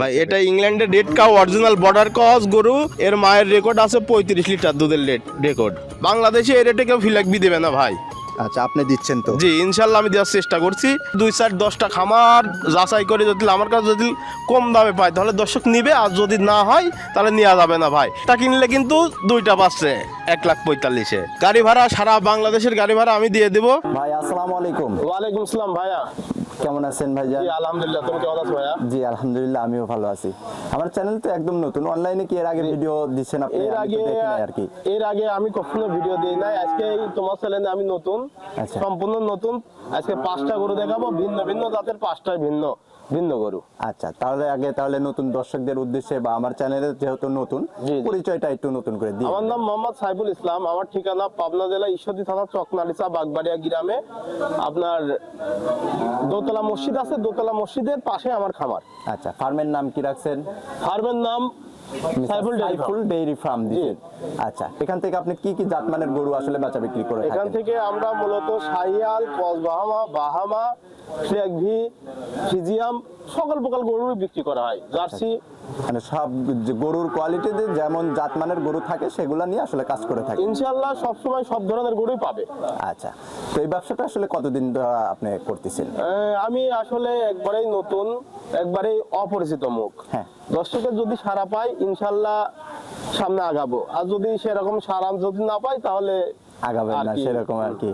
ভাই এটা ইংল্যান্ডের red cow original border cross গরু, এর মায়ের রেকর্ড আছে 35 লিটার দুধের রেকর্ড। বাংলাদেশে এই রেটে কেউ ফিলাকবি দেবে না ভাই। আচ্ছা, আপনি দিচ্ছেন তো? জি ইনশাল্লাহ আমি দেওয়ার চেষ্টা করছি। 2-4-10টা খামার যাচাই করে যদি আমার কাছে যদি কম দামে পায় তাহলে দর্শক নিবে, আর যদি না হয় তাহলে নেওয়া যাবে না ভাই। তা কিনলে কিন্তু দুইটা পাচ্ছে 1,45,000-এ। গাড়ি ভাড়া সারা বাংলাদেশের গাড়ি ভাড়া আমি দিয়ে দেবো। ভাই আসসালামু আলাইকুম। ওয়ালাইকুম আসসালাম ভাইয়া, কেমন আছেন ভাইজান? জি আলহামদুলিল্লাহ, তুমি কেমন আছো ভাইয়া? জি আলহামদুলিল্লাহ, আমিও ভালো আছি। আমার চ্যানেল তো একদম নতুন, অনলাইনে কি এর আগে ভিডিও দিচ্ছেন আপনি? এর আগে আমি কখনো ভিডিও দিই নাই, আজকে এই তোমার চ্যানেলে আমি নতুন, আচ্ছা। সম্পূর্ণ নতুন। আজকে 5টা গরু দেখাবো, ভিন্ন ভিন্ন জাতের 5টাই ভিন্ন ভিন্ন গরু। আচ্ছা, তাহলে নতুন দর্শকদের উদ্দেশ্যে বা আমার চ্যানেলে যেহেতু নতুন, জি। পরিচয়টা একটু নতুন করে দিই। আমার নাম মোহাম্মদ সাইফুল ইসলাম, আমার ঠিকানা পাবনা জেলা ঈশ্বরদী থানা চকনালিসা বাগবাড়িয়া গ্রামে। আপনার দোতলা মসজিদ আছে, দোতলা মসজিদের পাশে আমার খামার। আচ্ছা, ফার্মের নাম কি রাখছেন? ফার্মের নাম সাইফুল ডেইরি ফার্ম দিয়েছেন। আচ্ছা, এখান থেকে আপনি কি কি জাতমানের গরু আসলে বেচা বিক্রি করে এখান থাকেন? থেকে আমরা মূলত শাহিয়াল, ক্রস বাহামা, ফ্ল্যাগভি, ফিজিয়াম সকল প্রকার গরু বিক্রি করা হয়। জার্সি মানে সব গরুর কোয়ালিটিতে যেমন জাতমানের গরু থাকে সেগুলা নিয়ে আসলে কাজ করে থাকে ইনশাআল্লাহ, সবসময় সব ধরনের গরুই পাবে। আচ্ছা, তো এই ব্যবসাটা আসলে কতদিন ধরে আপনি করতেছেন? আমি আসলে একবারেই নতুন, একবারেই অপরিচিত মুখ। হ্যাঁ। দর্শকের যদি সাড়া পাই ইনশাআল্লাহ সামনে আগাবো, আর যদি সেরকম সাড়া যদি না পাই তাহলে আগাবেন না সেরকম আর কি।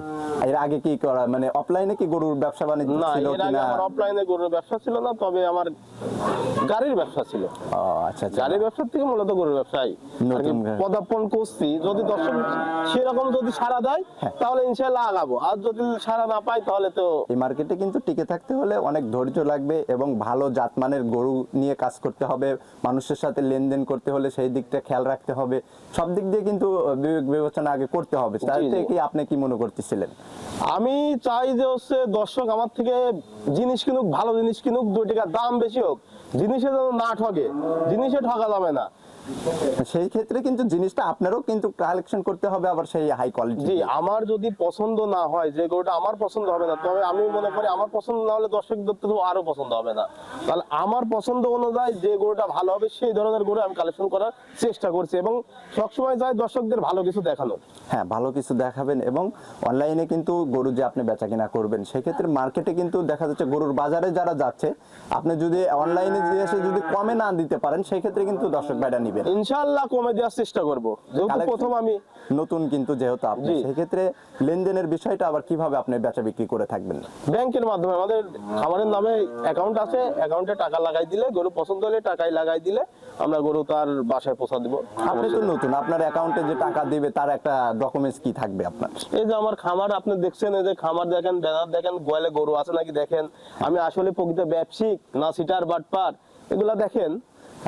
এর আগে কি করা, মানে অফলাইনে কি গরুর ব্যবসা বাণিজ্য না, ছিল এর আগে কিনা? আমার অফলাইনে গরুর ব্যবসা ছিল না, তবে আমার গাড়ির ব্যবসা ছিল। ও আচ্ছা আচ্ছা। গাড়ির ব্যবসা থেকে মূলত গরুর ব্যবসায় নতুন পদার্পণ করছি। যদি দর্শক সেরকম যদি সাড়া দেয় তাহলে ইনশাআল্লাহ আগাবো, আর যদি সাড়া না পাই তাহলে তো। এই মার্কেটে কিন্তু টিকে থাকতে হলে অনেক ধৈর্য লাগবে এবং ভালো জাতমানের গরু নিয়ে কাজ করতে হবে। মানুষের সাথে লেনদেন করতে হলে সেই দিকটা খেয়াল রাখতে হবে। সব দিক দিয়ে কিন্তু বিবেক বিবেচনা আগে করতে হবে। তাতে কি আপনি কি মনে করতেছিলেন? আমি চাই যে হচ্ছে দর্শক আমার থেকে জিনিস কিনুক, ভালো জিনিস কিনুক, 2 টাকা দাম বেশি হোক, জিনিসে যেন না ঠকে, জিনিসে ঠকা যাবে না। সেই ক্ষেত্রে কিন্তু জিনিসটা আপনারও কিন্তু কালেকশন করতে হবে, আবার সেই হাই কোয়ালিটি। জি, আমার যদি পছন্দ না হয়, যে গরুটা আমার পছন্দ হবে না, তবে আমি মনে করি আমার পছন্দ না হলে দর্শকদের তো আরো পছন্দ হবে না। তাহলে আমার পছন্দ অনুযায়ী যে গরুটা ভালো হবে সেই ধরনের গরু আমি কালেকশন করার চেষ্টা করছি, এবং সবসময় চাই দর্শকদের ভালো কিছু দেখানো। হ্যাঁ, ভালো কিছু দেখাবেন। এবং অনলাইনে কিন্তু গরু যে আপনি বেচা কিনা করবেন, সেক্ষেত্রে মার্কেটে কিন্তু দেখা যাচ্ছে গরুর বাজারে যারা যাচ্ছে, আপনি যদি অনলাইনে এসে যদি কমে না দিতে পারেন, সেই ক্ষেত্রে কিন্তু দর্শক ভাইরা নিবেন। ইনশাআল্লাহ কমে দেওয়ার চেষ্টা করব, যেহেতু প্রথম আমি নতুন, কিন্তু যেহেতু আপনি, সেই ক্ষেত্রে লেনদেনের বিষয়টা আবার কিভাবে আপনি বেচা বিক্রি করে থাকবেন? ব্যাংকের মাধ্যমে আমাদের খামারের নামে অ্যাকাউন্ট আছে, অ্যাকাউন্টে টাকা লাগাই দিলে, গরু পছন্দ হলে টাকাই লাগাই দিলে আমরা গরু তার বাসায় পৌঁছা দিব। আপনি তো নতুন, আপনার অ্যাকাউন্টে যে টাকা দিবে তার একটা ডকুমেন্টস কি থাকবে আপনার? এই যে আমার খামার আপনি দেখছেন, এই যে খামার দেখেন, ব্যানার দেখেন, গোয়ালে গরু আছে নাকি দেখেন, আমি আসলে প্রকৃত ব্যবসায়িক না সিটার বাটপার, এগুলা দেখেন।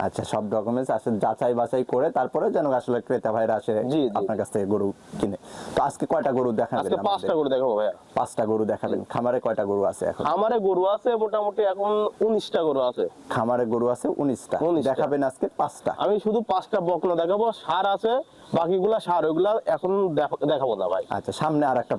আচ্ছা, সব ডকুমেন্টস আসলে যাচাই বাছাই করে তারপরে যেন আসলে ক্রেতা ভাইরা আসে আপনার কাছ থেকে গরু কিনে। তো আজকে কয়টা গরু দেখাবেন? আজকে 5টা গরু দেখাবো ভাইয়া। 5টা গরু দেখাবেন। খামারে কয়টা গরু আছে এখন? খামারে গরু আছে মোটামুটি এখন 19টা গরু আছে। খামারে গরু আছে 19টা, দেখাবেন আজকে 5টা। আমি শুধু 5টা বকনা দেখাবো, সার আছে, বাকিগুলা সার, ওইগুলা এখন দেখাবো না ভাই। আচ্ছা, সামনে আরেকটা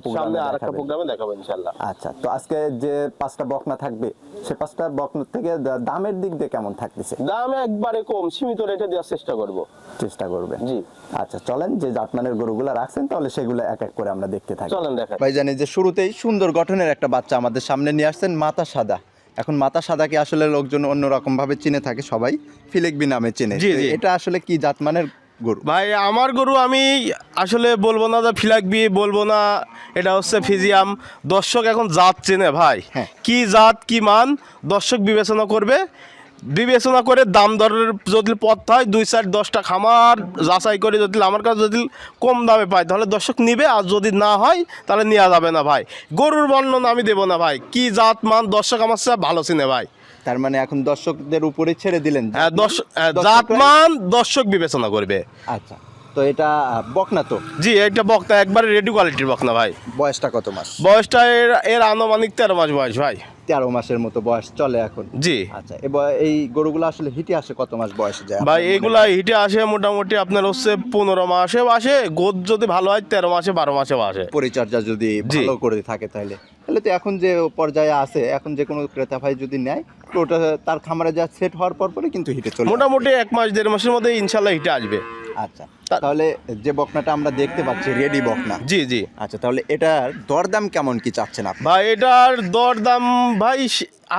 প্রোগ্রামে দেখাবো ইনশাআল্লাহ। আচ্ছা, তো আজকে যে 5টা বকনা থাকবে, সে 5টা বকনা থেকে দামের দিক দিয়ে কেমন থাকতেছে? দাম একবারে কম, সীমিত রেটে দেওয়ার চেষ্টা করবেন। জি আচ্ছা, চলেন যে জাতমানের গরুগুলা রাখছেন তাহলে সেগুলো এক এক করে আমরা দেখতে থাকি। চলেন দেখা। ভাই জানি যে শুরুতেই সুন্দর গঠনের একটা বাচ্চা আমাদের সামনে নিয়ে আসছেন, মাথা সাদা। এখন মাথা সাদাকে আসলে লোকজন অন্যরকম ভাবে চিনে থাকে, সবাই ফিলেকবি নামে চিনে। এটা আসলে কি জাতমানের গরু? ভাই আমার গরু আমি আসলে বলবো না যে ফিলাকবি, বলবো না এটা হচ্ছে ফিজিয়াম। দর্শক এখন জাত চেনে ভাই, কি জাত কি মান দর্শক বিবেচনা করবে। বিবেচনা করে দাম দরের যদি পথ হয়, 2-4-10টা খামার যাচাই করে যদি আমার কাছে যদি কম দামে পায় তাহলে দর্শক নিবে, আর যদি না হয় তাহলে নেওয়া যাবে না ভাই। গরুর বর্ণনা আমি দেবো না ভাই, কি জাত মান দর্শক আমার সাথে ভালো চিনে ভাই। তার মানে এখন দর্শকদের উপরে ছেড়ে দিলেন, জাত মান দর্শক বিবেচনা করবে। আচ্ছা, তো এটা বকনা তো? জি, এটা বকনা, একবারে রেডি কোয়ালিটির বকনা ভাই। বয়সটা কত মাস? বয়সটা এর আনুমানিক 13 মাস বয়স ভাই। 13 মাসের মতো বয়স চলে এখন? জি। আচ্ছা, এই গরুগুলো আসলে হিটে আসে কত মাস বয়সে যায় ভাই? এগুলা হিটে আসে মোটামুটি আপনার হচ্ছে 15 মাসে আসে, গোদ যদি ভালো হয় 13 মাসে 12 মাসে আসে, পরিচর্যা যদি ভালো করে থাকে তাহলে। তাহলে তো এখন যে পর্যায়ে আছে, এখন যে কোনো ক্রেতা ভাই যদি নেয় তো ওটা তার খামারে যা সেট হওয়ার পরে কিন্তু হিটে চলে আসবে। মোটামুটি 1 মাস 1.5 মাসের মধ্যে ইনশাল্লাহ হিটে আসবে। আচ্ছা, তাহলে যে বকনাটা আমরা দেখতে পাচ্ছি রেডি বকনা, জি জি। আচ্ছা তাহলে এটার দরদাম কেমন কি চাচ্ছেন আপনি? ভাই এটার দর দাম ভাই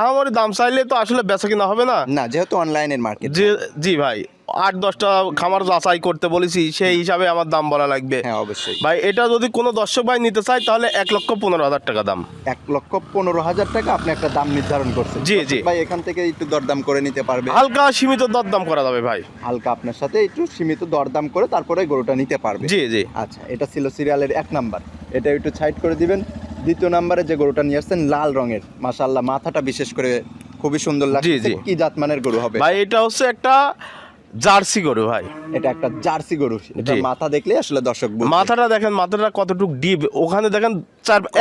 আমার দাম চাইলে তো আসলে বেচা কিনা হবে না। না, যেহেতু অনলাইনের মার্কেট। জি জি ভাই, 8-10টা খামার যাচাই করতে বলেছি, সেই হিসাবে আমার দাম বলা লাগবে। হ্যাঁ অবশ্যই ভাই এটা যদি কোনো দর্শক ভাই নিতে চায় তাহলে 1,15,000 টাকা দাম। 1,15,000 টাকা আপনি একটা দাম নির্ধারণ করছেন। জি, জি। ভাই এখান থেকে একটু দরদাম করে নিতে পারবে? হালকা সীমিত দরদাম করা যাবে ভাই। হালকা আপনার সাথে একটু সীমিত দরদাম করে তারপরে গরুটা নিতে পারবে। জি জি। আচ্ছা, এটা ছিল সিরিয়ালের 1 নাম্বার, এটা একটু সাইড করে দিবেন। দ্বিতীয় নাম্বারে যে গরুটা নিয়ে আসছেন লাল রঙের, মাশাআল্লাহ মাথাটা বিশেষ করে খুবই সুন্দর লাগছে। জি। কি জাতমানের গরু হবে? ভাই এটা হচ্ছে একটা জার্সি গরু ভাই। এটা একটা জার্সি গরু। এটা জি। মাথা দেখলে আসলে দর্শক বুঝবে। মাথাটা দেখেন, মাথাটা কতটুক ডিপ, ওখানে দেখেন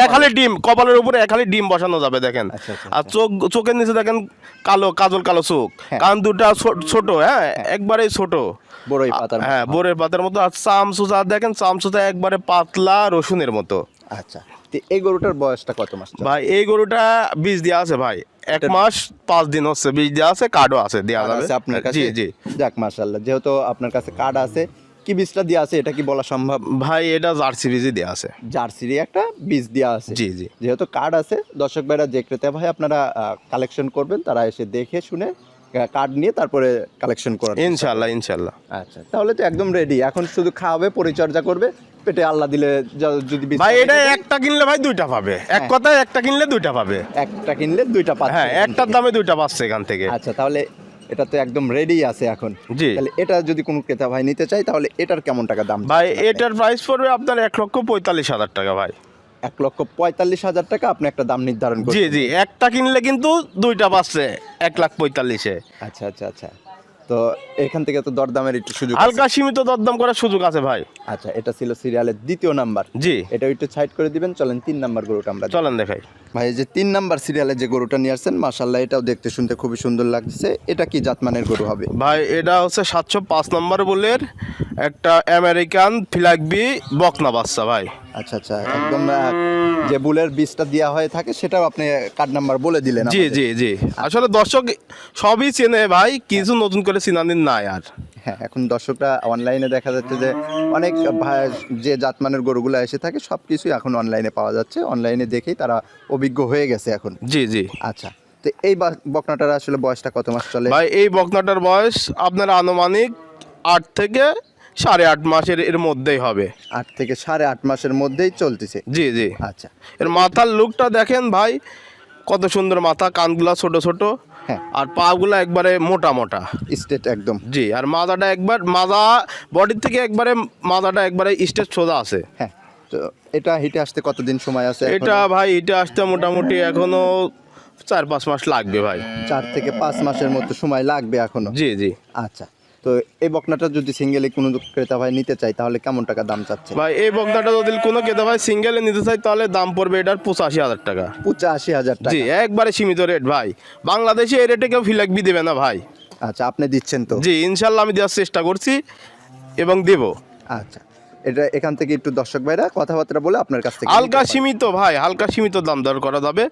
এক হালি ডিম, কপালের উপরে এক হালি ডিম বসানো যাবে দেখেন। আচ্ছা, আচ্ছা, আর চোখের নিচে দেখেন কালো কাজল কালো চোখ, হ্যাঁ। কান দুটা ছোট, হ্যাঁ একবারে ছোট, বড়ই পাতার মতো। হ্যাঁ বরের পাতার মতো। আর চামচুচা দেখেন, চামচুচা একবারে পাতলা রসুনের মতো। আচ্ছা, তো এই গরুটার বয়সটা কত মাস? ভাই এই গরুটা বীজ দেওয়া আছে ভাই, 1 মাস 5 দিন হচ্ছে বীজ দেওয়া আছে, কার্ডও আছে, দেওয়া যাবে আপনার কাছে? জি জি। যাক মাশাআল্লাহ, যেহেতু আপনার কাছে কার্ড আছে, কি বীজটা দেওয়া আছে এটা কি বলা সম্ভব? ভাই এটা জার্সি বীজই দেওয়া আছে। জার্সিরই একটা বীজ দেওয়া আছে। জি জি। যেহেতু কার্ড আছে, দর্শক ভাইরা যে ক্রেতা ভাই আপনারা কালেকশন করবেন তারা এসে দেখে শুনে কার্ড নিয়ে তারপরে কালেকশন করেন ইনশাল্লাহ ইনশাল্লাহ। আচ্ছা, তাহলে তো একদম রেডি। এখন শুধু খাওয়াবে, পরিচর্যা করবে, পেটে আল্লাহ দিলে যদি বীজ ভাই এটা একটা কিনলে ভাই 2টা পাবে, এক কথায় একটা কিনলে 2টা পাবে। একটা কিনলে 2টা পাচ্ছে। হ্যাঁ একটার দামে 2টা পাচ্ছে এখান থেকে। আচ্ছা, তাহলে এটা তো একদম রেডি আছে এখন। জি। তাহলে এটা যদি কোনো ক্রেতা ভাই নিতে চায় তাহলে এটার কেমন টাকা দাম? ভাই এটার প্রাইস পড়বে আপনার 1,45,000 টাকা ভাই। 1,45,000 টাকা আপনি একটা দাম নির্ধারণ জি করছেন। জি, একটা কিনলে কিন্তু 2টা পাচ্ছে 1,45,000-এ। আচ্ছা আচ্ছা আচ্ছা, তো এখান থেকে তো দরদামের একটু সুযোগ আছে। হালকা সীমিত দরদাম করার সুযোগ আছে ভাই। আচ্ছা, এটা ছিল সিরিয়ালের 2য় নাম্বার। জি। এটা একটু সাইড করে দিবেন, চলেন 3 নাম্বার গরুটা আমরা দেখি। চলেন দেখাই। ভাই এই যে 3 নাম্বার সিরিয়ালে যে গরুটা নিয়ে আসছেন, মাশাআল্লাহ এটাও দেখতে শুনতে খুবই সুন্দর লাগছে। এটা কি জাতমানের গরু হবে? ভাই এটা হচ্ছে 705 নম্বর বুলের একটা আমেরিকান ফ্ল্যাগবি বকনা বাচ্চা ভাই। আচ্ছা আচ্ছা, একদম যে বুলের বীজটা দেওয়া হয়ে থাকে সেটাও আপনি কার্ড নাম্বার বলে দিলেন জি আমাদের। জি জি। আসলে দর্শক সবই চেনে ভাই, কিছু নতুন করে চিনানির নাই আর। হ্যাঁ, এখন দর্শকরা অনলাইনে দেখা যাচ্ছে যে অনেক যে জাতমানের গরুগুলো এসে থাকে সব কিছুই এখন অনলাইনে পাওয়া যাচ্ছে, অনলাইনে দেখেই তারা অভিজ্ঞ হয়ে গেছে এখন। জি জি। আচ্ছা, তো এই বকনাটার আসলে বয়সটা কত মাস চলে? ভাই এই বকনাটার বয়স আপনার আনুমানিক 8 থেকে 8.5 মাসের এর মধ্যেই হবে। 8 থেকে 8.5 মাসের মধ্যেই চলতেছে। জি জি। আচ্ছা, এর মাথার লুকটা দেখেন ভাই, কত সুন্দর মাথা, কানগুলা ছোট ছোট, হ্যাঁ। আর পাগুলা একবারে মোটা মোটা। স্টেট একদম। জি, আর মাথাটা একবার বডির থেকে একবারে মাথাটা একবারে স্টেজ সোজা আছে। হ্যাঁ, তো এটা হিটে আসতে কতদিন সময় আছে? এটা ভাই এটা আসতে মোটামুটি এখনো 4-5 মাস লাগবে ভাই। 4 থেকে 5 মাসের মতো সময় লাগবে এখনো। জি জি। আচ্ছা, তো এই বকনাটা যদি সিঙ্গেলে কোনো ক্রেতা ভাই নিতে চায় তাহলে কেমন টাকা দাম চাচ্ছে? ভাই এই বকনাটা যদি কোনো ক্রেতা ভাই সিঙ্গেলে নিতে চাই তাহলে দাম পড়বে এটার 85,000 টাকা। 85,000 টাকা। জি, একবারে সীমিত রেট ভাই। বাংলাদেশে এই রেটে কেউ ফিলাকবি দেবে না ভাই। আচ্ছা, আপনি দিচ্ছেন তো? জি ইনশাল্লাহ আমি দেওয়ার চেষ্টা করছি এবং দেব। আচ্ছা, এটা এখান থেকে একটু দর্শক ভাইরা কথাবার্তা বলে আপনার কাছ থেকে হালকা নিতে পারবে। সীমিত ভাই, হালকা সীমিত দাম দর করা যাবে,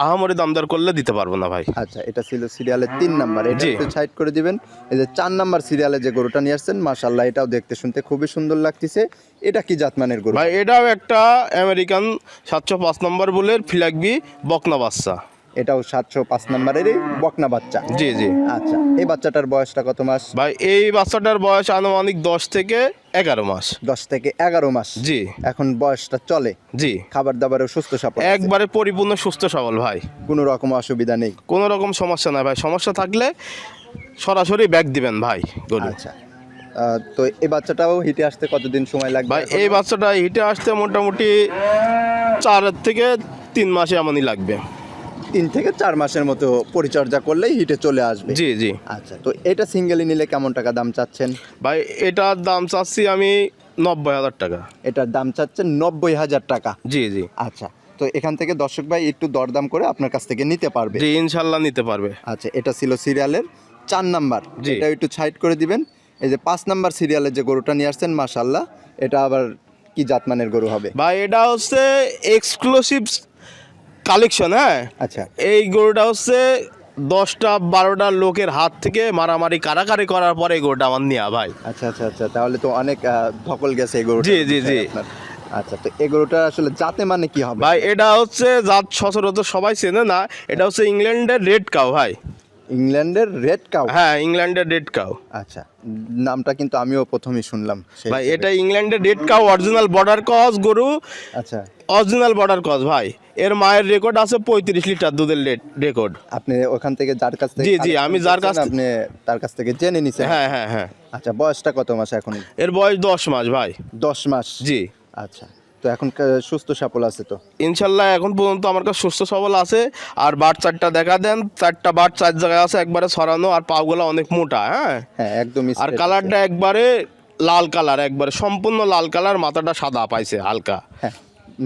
আহামরি দাম দর করলে দিতে পারবো না ভাই। আচ্ছা, এটা ছিল সিরিয়ালের 3 নাম্বার, এটা জি। একটু সাইড করে দিবেন। এই যে 4 নাম্বার সিরিয়ালে যে গরুটা নিয়ে আসছেন, মাশাআল্লাহ এটাও দেখতে শুনতে খুবই সুন্দর লাগতেছে। এটা কি জাতমানের গরু? ভাই এটাও একটা আমেরিকান 705 নম্বর বুলের ফ্ল্যাগবি বকনা বাচ্চা। এটাও 705 নাম্বারেরই বকনা বাচ্চা। জি জি। আচ্ছা, এই বাচ্চাটার বয়সটা কত মাস? ভাই এই বাচ্চাটার বয়স আনুমানিক 10 থেকে 11 মাস। 10 থেকে 11 মাস। জি এখন বয়সটা চলে, জি। খাবার দাবারেও সুস্থ সবল আছে। একবারে পরিপূর্ণ সুস্থ সবল ভাই, কোনো রকম অসুবিধা নেই। কোনো রকম সমস্যা নাই ভাই। সমস্যা থাকলে সরাসরি ব্যাগ দিবেন ভাই গরু। আচ্ছা, তো এই বাচ্চাটাও হিটে আসতে কতদিন সময় লাগবে? ভাই এই বাচ্চাটা হিটে আসতে মোটামুটি 4 থেকে 3 মাসে এমনই লাগবে। 3 থেকে 4 মাসের মতো পরিচর্যা করলেই হিটে চলে আসবে। জি জি। আচ্ছা, তো এটা সিঙ্গেলি নিলে কেমন টাকা দাম চাচ্ছেন? ভাই এটার দাম চাচ্ছি আমি 90,000 টাকা। এটার দাম চাচ্ছেন 90,000 টাকা। জি জি। আচ্ছা, তো এখান থেকে দর্শক ভাই একটু দরদাম করে আপনার কাছ থেকে নিতে পারবে। জি ইনশাল্লাহ নিতে পারবে। আচ্ছা, এটা ছিল সিরিয়ালের 4 নাম্বার, জি। এটা একটু সাইড করে দিবেন। এই যে 5 নাম্বার সিরিয়ালের যে গরুটা নিয়ে আসছেন, মাশাআল্লাহ এটা আবার কি জাতমানের গরু হবে? ভাই এটা হচ্ছে এক্সক্লুসিভ কালেকশন, হ্যাঁ। আচ্ছা এই গরুটা হচ্ছে 10টা-12টা লোকের হাত থেকে মারামারি কারাকারি করার পরে এই গরুটা আমার নেওয়া ভাই। আচ্ছা আচ্ছা আচ্ছা, তাহলে তো অনেক ধকল গেছে এই গরুটা। জি, জি, জি। আচ্ছা, তো এই গরুটা আসলে জাতে মানে কি হবে ভাই এটা হচ্ছে জাত সচরাচর সবাই চেনে না, এটা হচ্ছে ইংল্যান্ডের রেড কাউ ভাই। ইংল্যান্ডের রেড কাউ? হ্যাঁ, ইংল্যান্ডের রেড কাউ। আচ্ছা, নামটা কিন্তু আমিও প্রথমেই শুনলাম সেই ভাই হিসেবে। এটা ইংল্যান্ডের red cow, original border cross গরু, আচ্ছা, অরিজিনাল বর্ডার ক্রস ভাই। এর মায়ের রেকর্ড আছে 35 লিটার দুধের রেকর্ড। আপনি ওখান থেকে যার কাছ থেকে জি, জি, আমি যার কাছ আপনি তার কাছ থেকে জেনে নিছেন? হ্যাঁ, হ্যাঁ, হ্যাঁ। আচ্ছা, বয়সটা কত মাস এখন? এর বয়স 10 মাস ভাই। 10 মাস? জি। আচ্ছা, তো এখন সুস্থ সবল আছে তো? ইনশাল্লাহ এখন পর্যন্ত আমার কাছে সুস্থ সবল আছে। আর বাট 4টা দেখা দেন, 4টা বাট 4 জায়গায় আছে, একবারে ছড়ানো, আর পাগুলো অনেক মোটা, হ্যাঁ। হ্যাঁ, একদমই। আর কালারটা একবারে লাল কালার, একবারে সম্পূর্ণ লাল কালার, মাথাটা সাদা পাইছে হালকা। হ্যাঁ,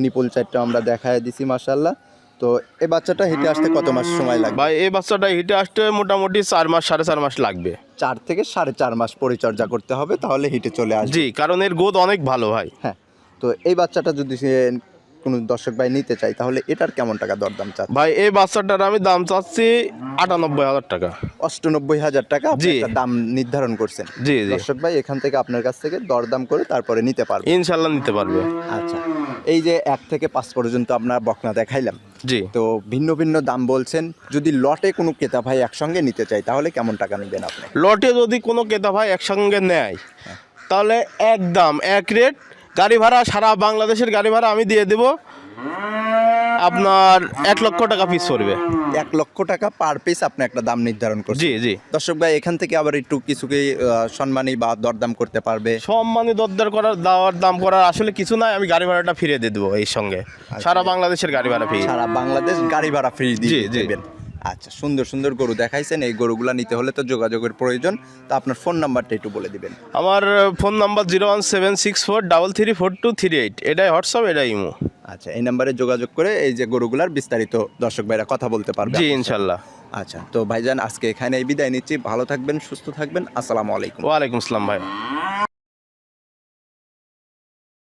নিপুল চারটা আমরা দেখায় দিছি মাশাআল্লাহ। তো এই বাচ্চাটা হেঁটে আসতে কত মাস সময় লাগবে? ভাই এই বাচ্চাটা হিটে আসতে মোটামুটি 4 মাস 4.5 মাস লাগবে। 4 থেকে 4.5 মাস পরিচর্যা করতে হবে, তাহলে হিটে চলে আসবে। জি, কারণ এর গোদ অনেক ভালো ভাই। হ্যাঁ, তো এই বাচ্চাটা যদি কোনো দর্শক ভাই নিতে চাই, তাহলে এটার কেমন টাকা দরদাম চাচ্ছে? ভাই এই বাচ্চাটার আমি দাম চাচ্ছি 98,000 টাকা। 98,000 টাকা আপনি জি। একটা দাম নির্ধারণ করছেন। জি, জি। দর্শক ভাই এখান থেকে আপনার কাছ থেকে দরদাম করে তারপরে নিতে পারবে। ইনশাল্লাহ নিতে পারবে। আচ্ছা, এই যে 1 থেকে 5 পর্যন্ত আপনার বকনা দেখাইলাম, জি। তো ভিন্ন ভিন্ন দাম বলছেন। যদি লটে কোনো ক্রেতা ভাই একসঙ্গে নিতে চাই, তাহলে কেমন টাকা নেবেন আপনি? লটে যদি কোনো ক্রেতা ভাই একসঙ্গে নেয়, তাহলে এক দাম এক রেট। গাড়ি ভাড়া সারা বাংলাদেশের গাড়ি ভাড়া আমি দিয়ে দেব, আপনার 1 লক্ষ টাকা পিস পড়বে। 1 লক্ষ টাকা পার পিস আপনি একটা দাম নির্ধারণ করছেন। জি, জি। দর্শক ভাই এখান থেকে আবার একটু কিছু কি সম্মানী বা দরদাম করতে পারবে? সম্মানী দরদার করার, দাওয়ার দাম করার আসলে কিছু নাই, আমি গাড়ি ভাড়াটা ফিরিয়ে দিয়ে দেবো এই সঙ্গে। সারা বাংলাদেশের গাড়ি ভাড়া ফ্রি। সারা বাংলাদেশ গাড়ি ভাড়া ফ্রি জি, দিয়ে জি। দেবেন। আচ্ছা, সুন্দর সুন্দর গরু দেখাইছেন। এই গরুগুলা নিতে হলে তো যোগাযোগের প্রয়োজন। তো আপনার ফোন নাম্বারটা একটু বলে দিবেন। আমার ফোন নাম্বার 01764334238। এটাই হোয়াটসঅ্যাপ, এটাই ইমো। আচ্ছা, এই নাম্বারে যোগাযোগ করে এই যে গরুগুলার বিস্তারিত দর্শক ভাইরা কথা বলতে পারবে। জি, ইনশাল্লাহ। আচ্ছা, তো ভাইজান আজকে এখানেই বিদায় নিচ্ছি। ভালো থাকবেন, সুস্থ থাকবেন। আসসালামু আলাইকুম। ওয়ালাইকুম আসসালাম ভাই।